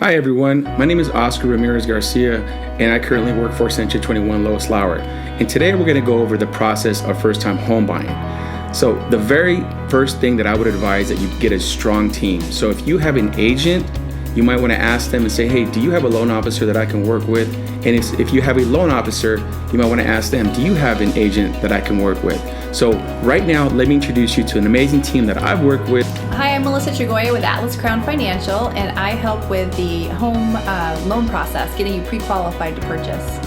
Hi everyone, my name is Oscar Ramirez Garcia and I currently work for Century 21 Lois Lauer. And today we're going to go over the process of first-time home buying. So the very first thing that I would advise that you get a strong team. So if you have an agent, you might want to ask them and say, hey, do you have a loan officer that I can work with? And if you have a loan officer, you might want to ask them, do you have an agent that I can work with? So right now, let me introduce you to an amazing team that I've worked with. Hi, I'm Melissa Trigoya with Atlas Crown Financial, and I help with the home loan process, getting you pre-qualified to purchase.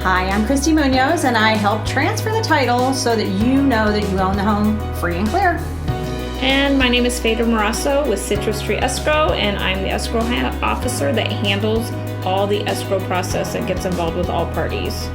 Hi, I'm Christy Munoz, and I help transfer the title so that you know that you own the home free and clear. And my name is Fada Morasso with Citrus Tree Escrow, and I'm the escrow officer that handles all the escrow process and gets involved with all parties.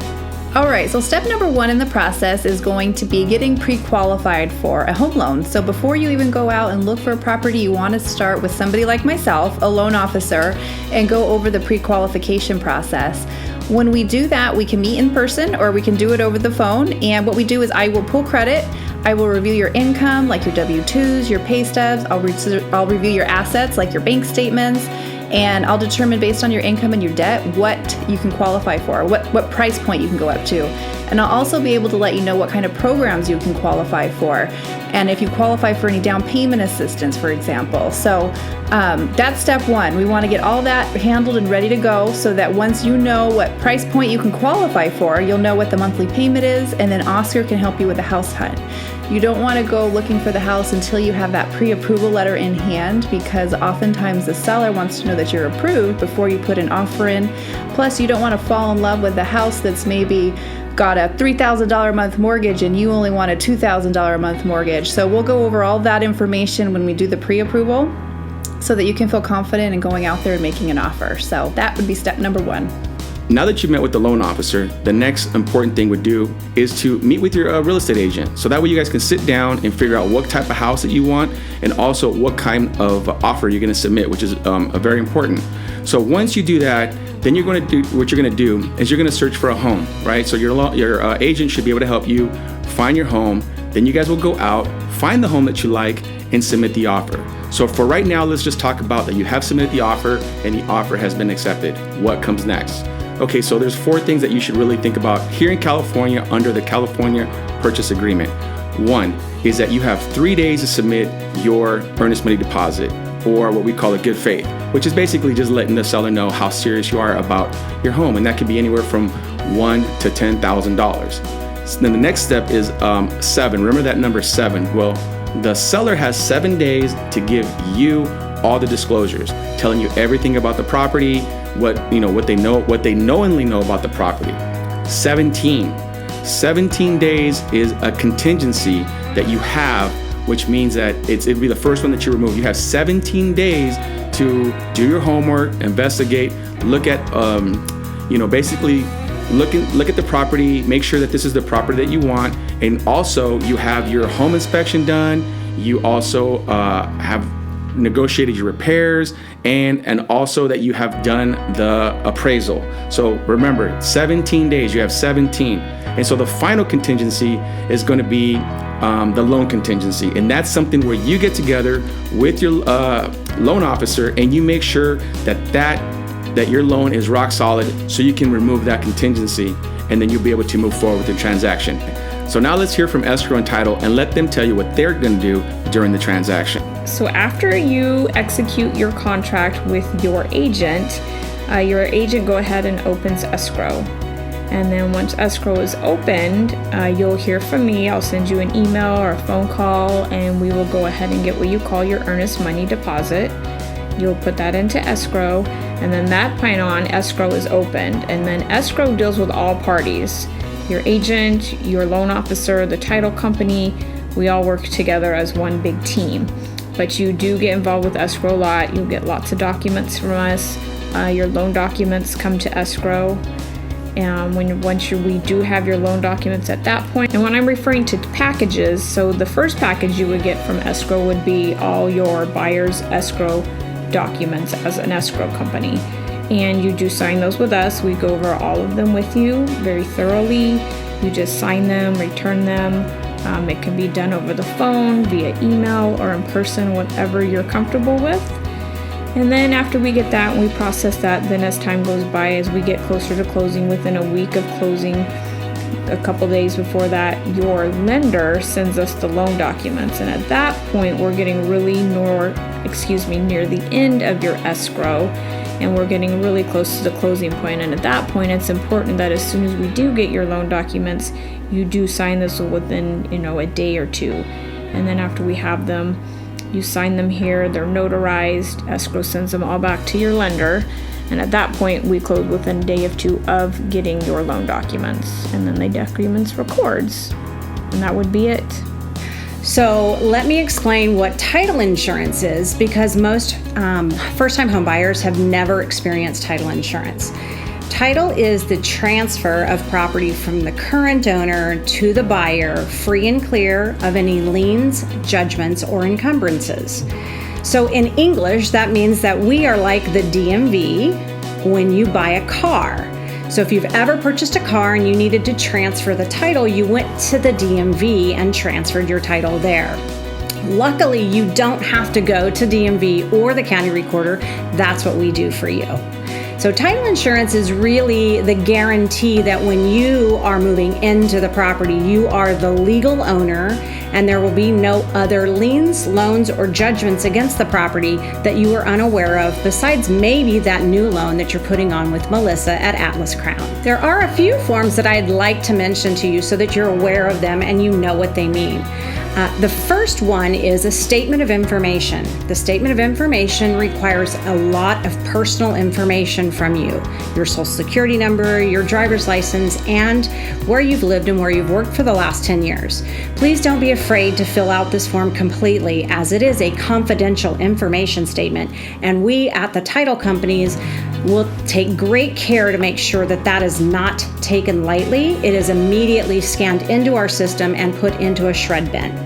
All right, so step number one in the process is going to be getting pre-qualified for a home loan. So before you even go out and look for a property, you want to start with somebody like myself, a loan officer, and go over the pre-qualification process. When we do that, we can meet in person or we can do it over the phone. And what we do is I will pull credit. I will review your income, like your W-2s, your pay stubs. I'll review your assets, like your bank statements. And I'll determine based on your income and your debt what you can qualify for, what price point you can go up to. And I'll also be able to let you know what kind of programs you can qualify for. And if you qualify for any down payment assistance, for example. So that's step one. We want to get all that handled and ready to go so that once you know what price point you can qualify for, you'll know what the monthly payment is, and then Oscar can help you with the house hunt. You don't want to go looking for the house until you have that pre-approval letter in hand, because oftentimes the seller wants to know that you're approved before you put an offer in. Plus, you don't want to fall in love with the house that's maybe got a $3,000 a month mortgage and you only want a $2,000 a month mortgage. So we'll go over all that information when we do the pre-approval so that you can feel confident in going out there and making an offer. So that would be step number one. Now that you've met with the loan officer, the next important thing would do is to meet with your real estate agent. So that way you guys can sit down and figure out what type of house that you want and also what kind of offer you're going to submit, which is very important. So once you do that, then you're going to do what you're going to do is you're going to search for a home, right? So your agent should be able to help you find your home. Then you guys will go out, find the home that you like, and submit the offer. So for right now, let's just talk about that you have submitted the offer and the offer has been accepted. What comes next? Okay, so there's 4 things that you should really think about here in California under the California Purchase Agreement. One is that you have 3 days to submit your earnest money deposit, or what we call a good faith, which is basically just letting the seller know how serious you are about your home, and that can be anywhere from $1,000 to $10,000. So then the next step is 7. Remember that number 7. Well, the seller has 7 days to give you all the disclosures, telling you everything about the property, what they knowingly know about the property. 17 days is a contingency that you have, which means that it'd be the first one that you remove. You have 17 days to do your homework, investigate, look at basically look at the property, make sure that this is the property that you want, and also you have your home inspection done. You also have negotiated your repairs and also that you have done the appraisal. So remember, 17 days, you have 17. And so the final contingency is going to be the loan contingency. And that's something where you get together with your loan officer and you make sure that your loan is rock solid so you can remove that contingency, and then you'll be able to move forward with the transaction. So now let's hear from escrow and title and let them tell you what they're going to do during the transaction. So after you execute your contract with your agent go ahead and opens escrow. And then once escrow is opened, you'll hear from me. I'll send you an email or a phone call, and we will go ahead and get what you call your earnest money deposit. You'll put that into escrow, and then that point on, escrow is opened. And then escrow deals with all parties. Your agent, your loan officer, the title company, we all work together as one big team. But you do get involved with escrow a lot. You'll get lots of documents from us. Your loan documents come to escrow. And we do have your loan documents at that point. And when I'm referring to packages, so the first package you would get from escrow would be all your buyer's escrow documents as an escrow company. And you do sign those with us. We go over all of them with you very thoroughly. You just sign them, return them. It can be done over the phone, via email, or in person, whatever you're comfortable with. And then after we get that and we process that, then as time goes by, as we get closer to closing, within a week of closing, a couple days before that, your lender sends us the loan documents. And at that point, we're getting really near the end of your escrow, and we're getting really close to the closing point. And at that point, it's important that as soon as we do get your loan documents, you do sign this within, a day or two. And then after we have them, you sign them here, they're notarized, escrow sends them all back to your lender, and at that point we close within a day or two of getting your loan documents, and then the documents records, and that would be it. So let me explain what title insurance is, because most first-time home buyers have never experienced title insurance. Title is the transfer of property from the current owner to the buyer, free and clear of any liens, judgments, or encumbrances. So in English, that means that we are like the DMV when you buy a car. So if you've ever purchased a car and you needed to transfer the title, you went to the DMV and transferred your title there. Luckily, you don't have to go to DMV or the county recorder. That's what we do for you. So title insurance is really the guarantee that when you are moving into the property, you are the legal owner and there will be no other liens, loans, or judgments against the property that you are unaware of, besides maybe that new loan that you're putting on with Melissa at Atlas Crown. There are a few forms that I'd like to mention to you so that you're aware of them and you know what they mean. The first one is a statement of information. The statement of information requires a lot of personal information from you. Your social security number, your driver's license, and where you've lived and where you've worked for the last 10 years. Please don't be afraid to fill out this form completely, as it is a confidential information statement, and we at the title companies will take great care to make sure that that is not taken lightly. It is immediately scanned into our system and put into a shred bin.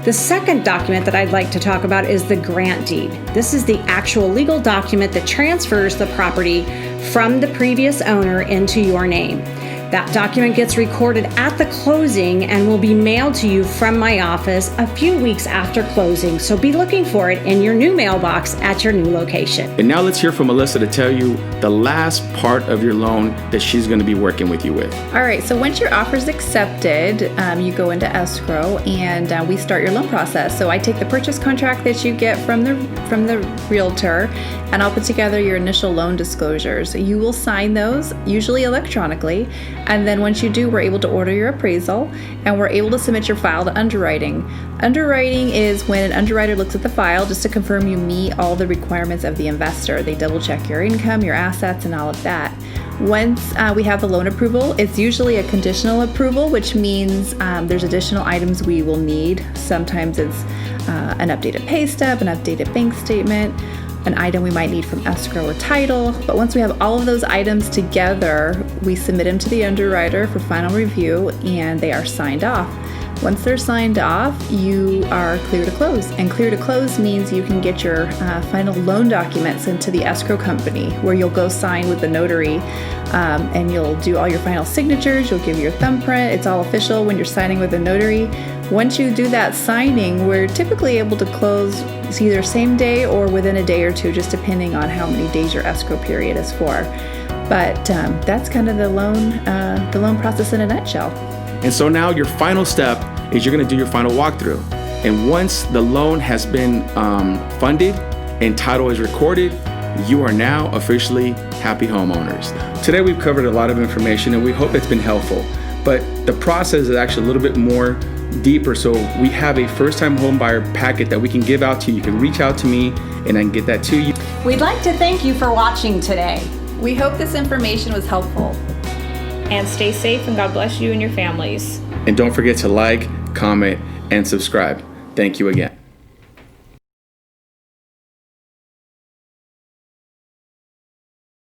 The second document that I'd like to talk about is the grant deed. This is the actual legal document that transfers the property from the previous owner into your name. That document gets recorded at the closing and will be mailed to you from my office a few weeks after closing, so be looking for it in your new mailbox at your new location. And now let's hear from Melissa to tell you the last part of your loan that she's going to be working with you with. All right, so once your offer is accepted, you go into escrow and we start your loan process. So I take the purchase contract that you get from the realtor, and I'll put together your initial loan disclosures. You will sign those, usually electronically, and then once you do, we're able to order your appraisal and we're able to submit your file to underwriting. Underwriting is when an underwriter looks at the file just to confirm you meet all the requirements of the investor. They double check your income, your assets, and all of that. Once we have the loan approval, it's usually a conditional approval, which means there's additional items we will need. Sometimes it's an updated pay stub, an updated bank statement, an item we might need from escrow or title. But once we have all of those items together, we submit them to the underwriter for final review and they are signed off. Once they're signed off, you are clear to close. And clear to close means you can get your final loan documents into the escrow company, where you'll go sign with the notary and you'll do all your final signatures. You'll give your thumbprint. It's all official when you're signing with the notary. Once you do that signing, we're typically able to close either same day or within a day or two, just depending on how many days your escrow period is for. But that's kind of the loan process in a nutshell. And so now your final step is you're going to do your final walkthrough. And once the loan has been funded and title is recorded, you are now officially happy homeowners. Today we've covered a lot of information and we hope it's been helpful. But the process is actually a little bit more deeper. So we have a first-time homebuyer packet that we can give out to you. You can reach out to me and I can get that to you. We'd like to thank you for watching today. We hope this information was helpful. And stay safe, and God bless you and your families. And don't forget to like, comment, and subscribe. Thank you again.